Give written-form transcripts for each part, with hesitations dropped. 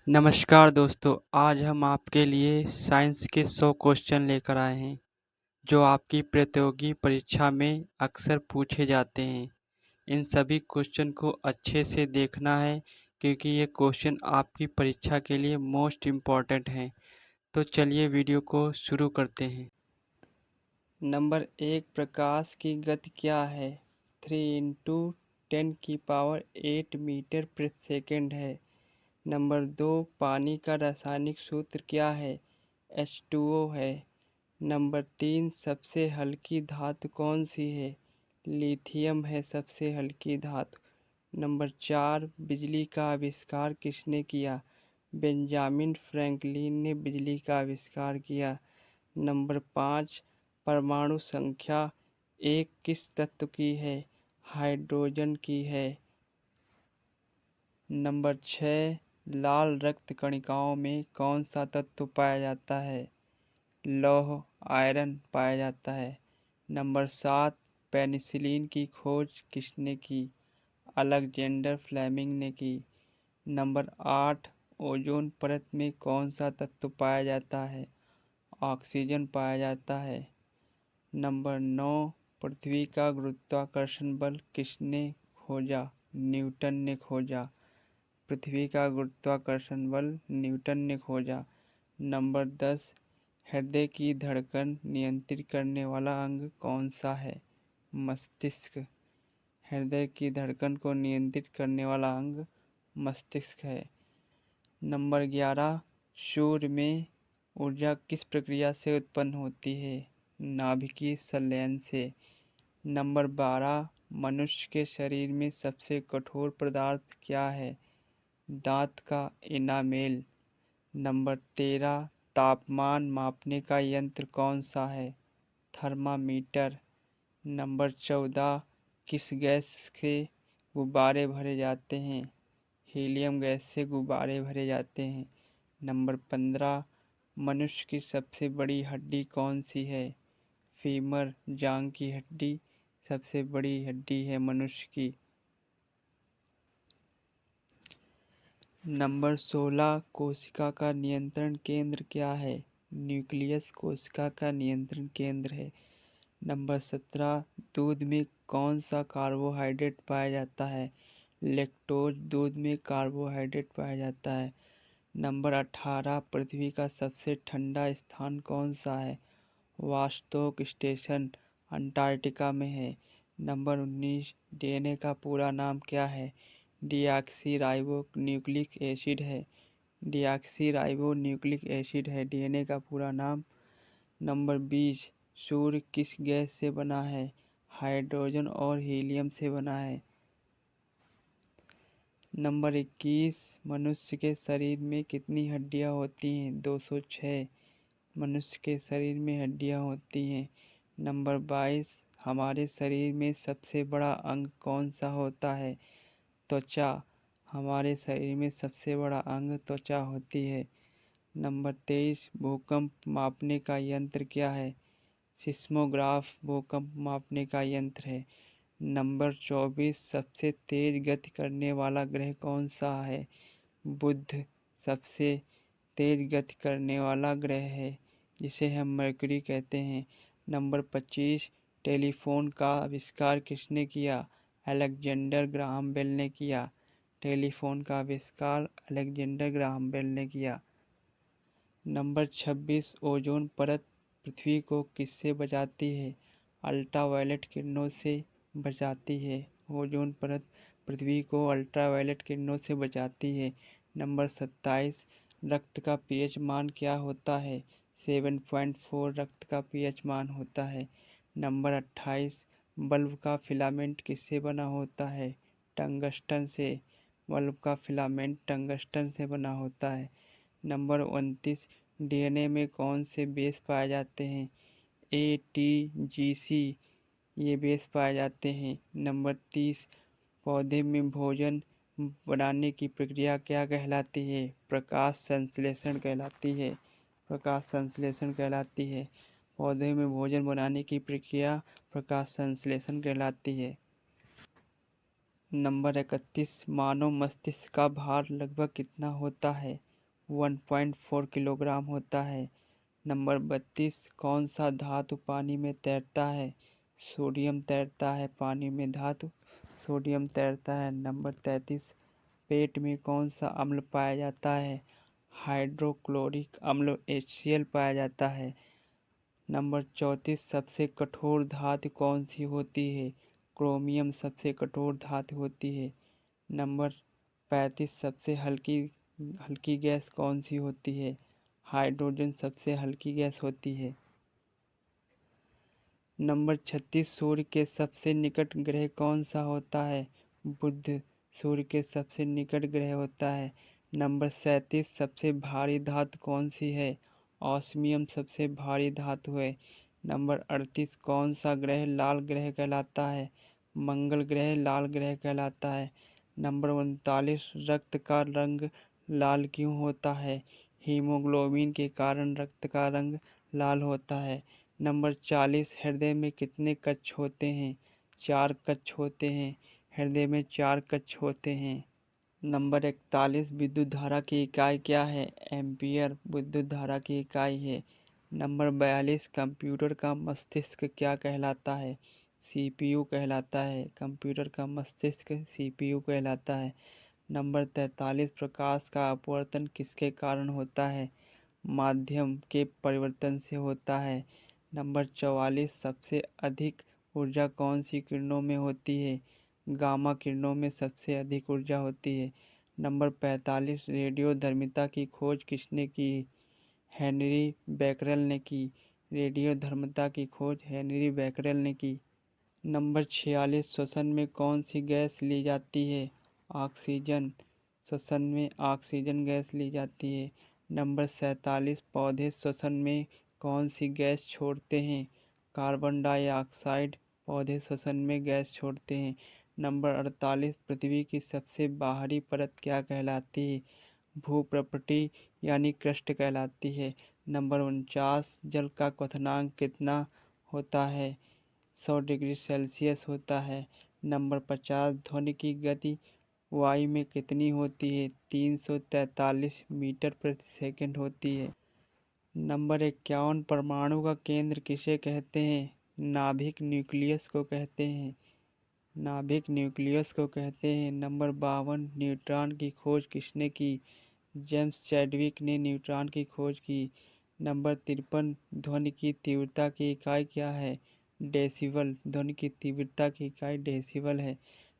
नमस्कार दोस्तों, आज हम आपके लिए साइंस के 100 क्वेश्चन लेकर आए हैं, जो आपकी प्रतियोगी परीक्षा में अक्सर पूछे जाते हैं। इन सभी क्वेश्चन को अच्छे से देखना है क्योंकि ये क्वेश्चन आपकी परीक्षा के लिए मोस्ट इम्पॉर्टेंट हैं। तो चलिए वीडियो को शुरू करते हैं। नंबर 1, प्रकाश की गति क्या है? 3 इंटू 10⁸ मीटर प्रति सेकेंड है। नंबर 2, पानी का रासायनिक सूत्र क्या है? H2O है। नंबर 3, सबसे हल्की धातु कौन सी है? लिथियम है सबसे हल्की धातु। नंबर 4, बिजली का आविष्कार किसने किया? बेंजामिन फ्रैंकलिन ने बिजली का आविष्कार किया। नंबर 5, परमाणु संख्या 1 किस तत्व की है? हाइड्रोजन की है। नंबर 6, लाल रक्त कणिकाओं में कौन सा तत्व पाया जाता है? लौह आयरन पाया जाता है। नंबर 7, पेनिसिलिन की खोज किसने की? अलेक्जेंडर फ्लेमिंग ने की। नंबर 8, ओजोन परत में कौन सा तत्व पाया जाता है? ऑक्सीजन पाया जाता है। नंबर 9, पृथ्वी का गुरुत्वाकर्षण बल किसने खोजा? न्यूटन ने खोजा। पृथ्वी का गुरुत्वाकर्षण बल न्यूटन ने खोजा। नंबर 10, हृदय की धड़कन नियंत्रित करने वाला अंग कौन सा है? मस्तिष्क। हृदय की धड़कन को नियंत्रित करने वाला अंग मस्तिष्क है। नंबर 11, सूर्य में ऊर्जा किस प्रक्रिया से उत्पन्न होती है? नाभिकीय संलयन से। नंबर 12, मनुष्य के शरीर में सबसे कठोर पदार्थ क्या है? दांत का इनामेल। नंबर 13, तापमान मापने का यंत्र कौन सा है? थर्मामीटर। नंबर 14, किस गैस से गुब्बारे भरे जाते हैं? हीलियम गैस से गुब्बारे भरे जाते हैं। नंबर 15, मनुष्य की सबसे बड़ी हड्डी कौन सी है? फीमर, जांघ की हड्डी सबसे बड़ी हड्डी है मनुष्य की। नंबर 16, कोशिका का नियंत्रण केंद्र क्या है? न्यूक्लियस कोशिका का नियंत्रण केंद्र है। नंबर 17, दूध में कौन सा कार्बोहाइड्रेट पाया जाता है? लैक्टोज। दूध में कार्बोहाइड्रेट पाया जाता है। नंबर 18, पृथ्वी का सबसे ठंडा स्थान कौन सा है? वास्तोक स्टेशन अंटार्कटिका में है। नंबर 19, डीएनए का पूरा नाम क्या है? डीऑक्सी राइबो न्यूक्लिक एसिड है। डीऑक्सी राइबो न्यूक्लिक एसिड है डीएनए का पूरा नाम। नंबर 20, सूर्य किस गैस से बना है? हाइड्रोजन और हीलियम से बना है। नंबर 21, मनुष्य के शरीर में कितनी हड्डियां होती हैं? 206 मनुष्य के शरीर में हड्डियां होती हैं। नंबर 22, हमारे शरीर में सबसे बड़ा अंग कौन सा होता है? त्वचा। हमारे शरीर में सबसे बड़ा अंग त्वचा होती है। नंबर 23, भूकंप मापने का यंत्र क्या है? सिस्मोग्राफ भूकंप मापने का यंत्र है। नंबर 24, सबसे तेज गति करने वाला ग्रह कौन सा है? बुध सबसे तेज गति करने वाला ग्रह है, जिसे हम मरकरी कहते हैं। नंबर 25, टेलीफोन का आविष्कार किसने किया? अलेक्जेंडर ग्राहम बेल ने किया। टेलीफोन का आविष्कार अलेक्जेंडर ग्राहम बेल ने किया। नंबर 26, ओजोन परत पृथ्वी को किससे बचाती है? अल्ट्रावायलेट किरणों से बचाती है। ओजोन परत पृथ्वी को अल्ट्रावायलेट किरणों से बचाती है। नंबर 27, रक्त का पीएच मान क्या होता है? 7.4 रक्त का पीएच मान होता है। नंबर 28, बल्ब का फिलामेंट किससे बना होता है? टंगस्टन से। बल्ब का फिलामेंट टंगस्टन से बना होता है। नंबर 29, डीएनए में कौन से बेस पाए जाते हैं? ए, टी, जी, सी ये बेस पाए जाते हैं। नंबर 30, पौधे में भोजन बनाने की प्रक्रिया क्या कहलाती है? प्रकाश संश्लेषण कहलाती है। प्रकाश संश्लेषण कहलाती है। पौधे में भोजन बनाने की प्रक्रिया प्रकाश संश्लेषण कहलाती है। नंबर 31, मानव मस्तिष्क का भार लगभग कितना होता है? 1.4 किलोग्राम होता है। नंबर 32, कौन सा धातु पानी में तैरता है? सोडियम तैरता है पानी में, धातु सोडियम तैरता है। नंबर 33, पेट में कौन सा अम्ल पाया जाता है? हाइड्रोक्लोरिक अम्ल HCl पाया जाता है। नंबर 34, सबसे कठोर धातु कौन सी होती है? क्रोमियम सबसे कठोर धातु होती है। नंबर 35, सबसे हल्की गैस कौन सी होती है? हाइड्रोजन सबसे हल्की गैस होती है। नंबर 36, सूर्य के सबसे निकट ग्रह कौन सा होता है? बुध सूर्य के सबसे निकट ग्रह होता है। नंबर 37, सबसे भारी धातु कौन सी है? ऑस्मियम सबसे भारी धातु है। नंबर 38, कौन सा ग्रह लाल ग्रह कहलाता है? मंगल ग्रह लाल ग्रह कहलाता है। नंबर 39, रक्त का रंग लाल क्यों होता है? हीमोग्लोबिन के कारण रक्त का रंग लाल होता है। नंबर 40, हृदय में कितने कक्ष होते हैं? 4 कक्ष होते हैं। हृदय में 4 कक्ष होते हैं। नंबर 41, विद्युत धारा की इकाई क्या है? एम्पियर विद्युत धारा की इकाई है। नंबर 42, कंप्यूटर का मस्तिष्क क्या कहलाता है? CPU कहलाता है। कंप्यूटर का मस्तिष्क CPU कहलाता है। नंबर 43, प्रकाश का अपवर्तन किसके कारण होता है? माध्यम के परिवर्तन से होता है। नंबर 44, सबसे अधिक ऊर्जा कौन सी किरणों में होती है? गामा किरणों में सबसे अधिक ऊर्जा होती है। नंबर 45, रेडियोधर्मिता की खोज किसने की? हेनरी बैकरेल ने की। रेडियोधर्मिता की खोज हेनरी बैकरेल ने की। नंबर 46, श्वसन में कौन सी गैस ली जाती है? ऑक्सीजन श्वसन में ऑक्सीजन गैस ली जाती है। नंबर 47, पौधे श्वसन में कौन सी गैस छोड़ते हैं? कार्बन डाइऑक्साइड पौधे श्वसन में गैस छोड़ते हैं। नंबर 48, पृथ्वी की सबसे बाहरी परत क्या कहलाती है? भूप्रपटी यानी क्रस्ट कहलाती है। नंबर 49, जल का क्वथनांक कितना होता है? 100 डिग्री सेल्सियस होता है। नंबर 50, ध्वनि की गति वायु में कितनी होती है? 343 मीटर प्रति सेकंड होती है। नंबर 51, परमाणु का केंद्र किसे कहते हैं? नाभिक न्यूक्लियस को कहते हैं। नाभिक न्यूक्लियस को कहते हैं। नंबर 52, न्यूट्रॉन की खोज किसने की? जेम्स चैडविक ने न्यूट्रॉन की खोज की। नंबर 53, ध्वनि की तीव्रता की इकाई क्या है? डेसिबल ध्वनि की तीव्रता की इकाई डेसिबल है।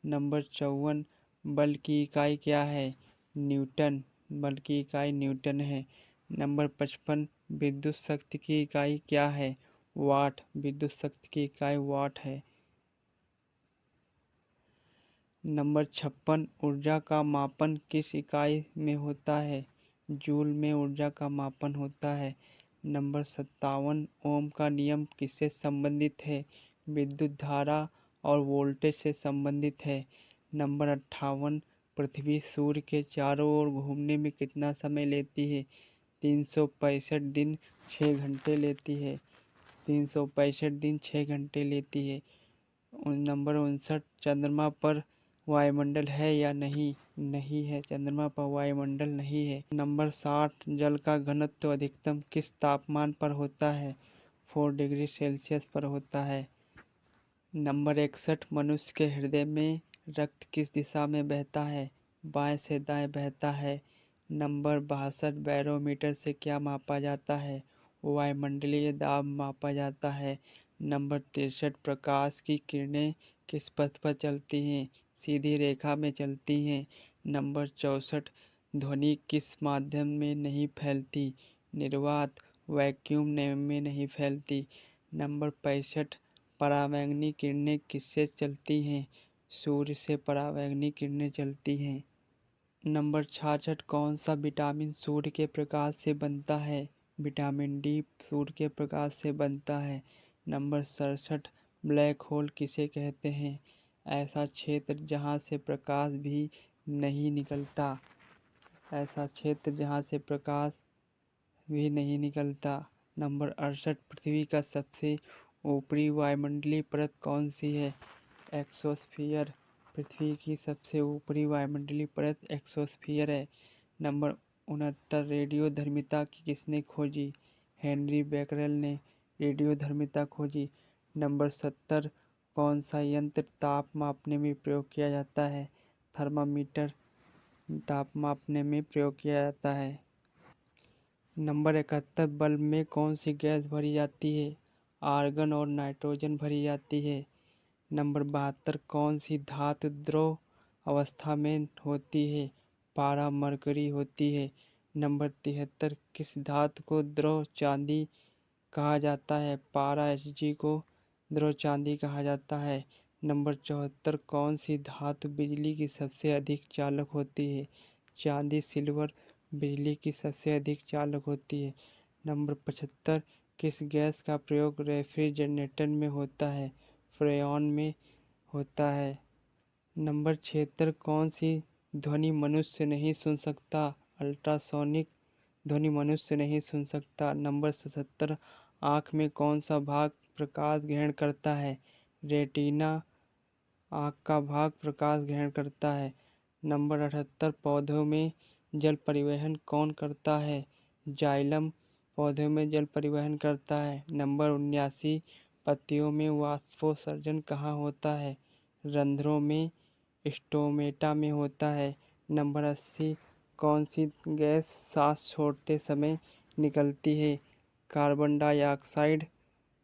नंबर 54, बल की इकाई क्या है? न्यूटन बल की इकाई न्यूटन है। नंबर 55, विद्युत शक्ति की इकाई क्या है? वाट विद्युत शक्ति की इकाई वाट है। नंबर 56, ऊर्जा का मापन किस इकाई में होता है? जूल में ऊर्जा का मापन होता है। नंबर 57, ओम का नियम किससे संबंधित है? विद्युत धारा और वोल्टेज से संबंधित है। नंबर 58, पृथ्वी सूर्य के चारों ओर घूमने में कितना समय लेती है? 365 दिन 6 घंटे लेती है। 365 दिन 6 घंटे लेती है। नंबर 59, चंद्रमा पर वायुमंडल है या नहीं? नहीं है, चंद्रमा पर वायुमंडल नहीं है। नंबर 60, जल का घनत्व अधिकतम किस तापमान पर होता है? 4 डिग्री सेल्सियस पर होता है। नंबर 61, मनुष्य के हृदय में रक्त किस दिशा में बहता है? बाएं से दाएं बहता है। नंबर 62, बैरोमीटर से क्या मापा जाता है? वायुमंडलीय दाब मापा जाता है। नंबर 63, प्रकाश की किरणें किस पथ पर चलती हैं? सीधी रेखा में चलती हैं। नंबर 64, ध्वनि किस माध्यम में नहीं फैलती? निर्वात वैक्यूम में नहीं फैलती। नंबर 65, पराबैंगनी किरणें किससे चलती हैं? सूर्य से पराबैंगनी किरणें चलती हैं। नंबर 66, कौन सा विटामिन सूर्य के प्रकाश से बनता है? विटामिन डी सूर्य के प्रकाश से बनता है। नंबर 67, ब्लैक होल किसे कहते हैं? ऐसा क्षेत्र जहाँ से प्रकाश भी नहीं निकलता। ऐसा क्षेत्र जहाँ से प्रकाश भी नहीं निकलता। नंबर 68, पृथ्वी का सबसे ऊपरी वायुमंडलीय परत कौन सी है? एक्सोस्फीयर पृथ्वी की सबसे ऊपरी वायुमंडलीय परत एक्सोस्फीयर है। नंबर 69 रेडियोधर्मिता किसने खोजी? हेनरी बेकरेल ने रेडियोधर्मिता खोजी। नंबर 70 कौन सा यंत्र ताप मापने में प्रयोग किया जाता है? थर्मामीटर ताप मापने में प्रयोग किया जाता है। नंबर 71 बल्ब में कौन सी गैस भरी जाती है? आर्गन और नाइट्रोजन भरी जाती है। नंबर 72 कौन सी धातु द्रव अवस्था में होती है? पारा मरकरी होती है। नंबर 73 किस धातु को द्रव चांदी कहा जाता है? पारा Hg को द्रव चांदी कहा जाता है। नंबर 74 कौन सी धातु बिजली की सबसे अधिक चालक होती है? चांदी सिल्वर बिजली की सबसे अधिक चालक होती है। नंबर 75 किस गैस का प्रयोग रेफ्रिजरेटर में होता है? फ्रेऑन में होता है। नंबर 76 कौन सी ध्वनि मनुष्य नहीं सुन सकता? अल्ट्रासोनिक ध्वनि मनुष्य नहीं सुन सकता। नंबर 77 आँख में कौन सा भाग प्रकाश ग्रहण करता है? रेटिना आँख का भाग प्रकाश ग्रहण करता है। नंबर 78 पौधों में जल परिवहन कौन करता है? जाइलम पौधों में जल परिवहन करता है। नंबर 79 पत्तियों में वाष्पोत्सर्जन कहाँ होता है? रंध्रों में, स्टोमेटा में होता है। नंबर 80 कौन सी गैस सांस छोड़ते समय निकलती है? कार्बन डाइऑक्साइड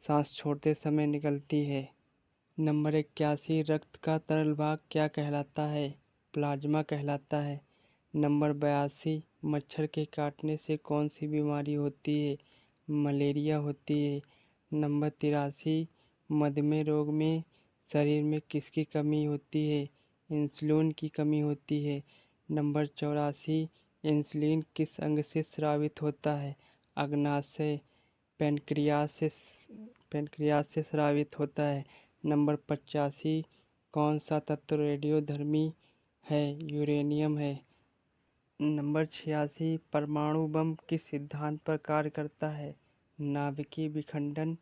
सांस छोड़ते समय निकलती है। नंबर 81 रक्त का तरल भाग क्या कहलाता है? प्लाज्मा कहलाता है। नंबर 82 मच्छर के काटने से कौन सी बीमारी होती है? मलेरिया होती है। नंबर 83 मधुमेह रोग में शरीर में किसकी कमी होती है? इंसुलिन की कमी होती है। नंबर 84 इंसुलिन किस अंग से स्रावित होता है? अग्नाशय पैनक्रियास से स्रावित होता है। नंबर 85 कौन सा तत्व रेडियोधर्मी है? यूरेनियम है। नंबर 86 परमाणु बम किस सिद्धांत पर कार्य करता है? नाभिकीय विखंडन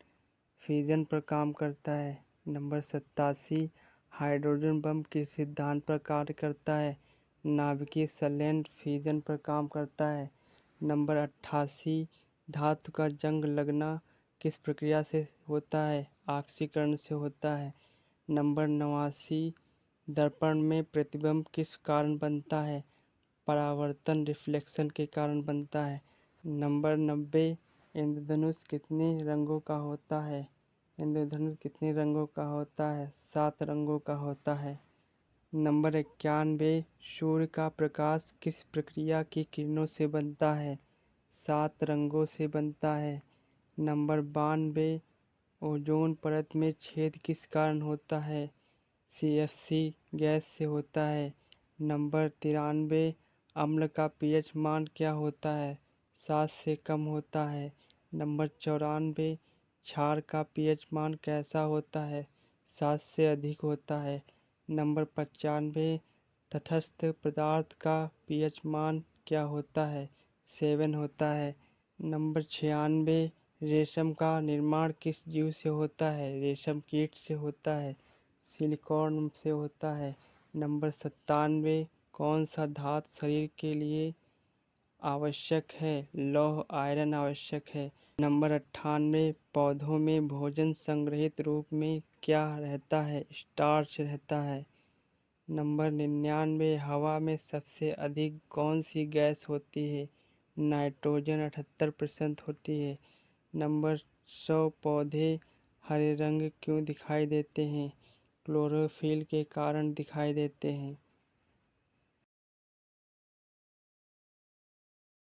फिजन पर काम करता है। नंबर 87 हाइड्रोजन बम किस सिद्धांत पर कार्य करता है? नाभिकीय संलयन फिजन पर काम करता है। नंबर 88 धातु का जंग लगना किस प्रक्रिया से होता है? ऑक्सीकरण से होता है। नंबर 89 दर्पण में प्रतिबिंब किस कारण बनता है? परावर्तन रिफ्लेक्शन के कारण बनता है। नंबर 90 इंद्रधनुष कितने रंगों का होता है? इंद्रधनुष कितने रंगों का होता है? 7 रंगों का होता है। नंबर 91 सूर्य का प्रकाश किस प्रक्रिया की किरणों से बनता है? 7 रंगों से बनता है। नंबर 92 ओजोन परत में छेद किस कारण होता है? CFC गैस से होता है। नंबर 93 अम्ल का pH मान क्या होता है? 7 से कम होता है। नंबर 94 क्षार का pH मान कैसा होता है? 7 से अधिक होता है। नंबर 95 तटस्थ पदार्थ का pH मान क्या होता है? 7 होता है। नंबर 96 रेशम का निर्माण किस जीव से होता है? रेशम कीट से होता है। सिलिकॉन से होता है। नंबर 97 कौन सा धातु शरीर के लिए आवश्यक है? लौह आयरन आवश्यक है। नंबर 98 पौधों में भोजन संग्रहित रूप में क्या रहता है? स्टार्च रहता है। नंबर 99 हवा में सबसे अधिक कौन सी गैस होती है? नाइट्रोजन 78% होती है। नंबर 100 पौधे हरे रंग क्यों दिखाई देते हैं? क्लोरोफिल के कारण दिखाई देते हैं।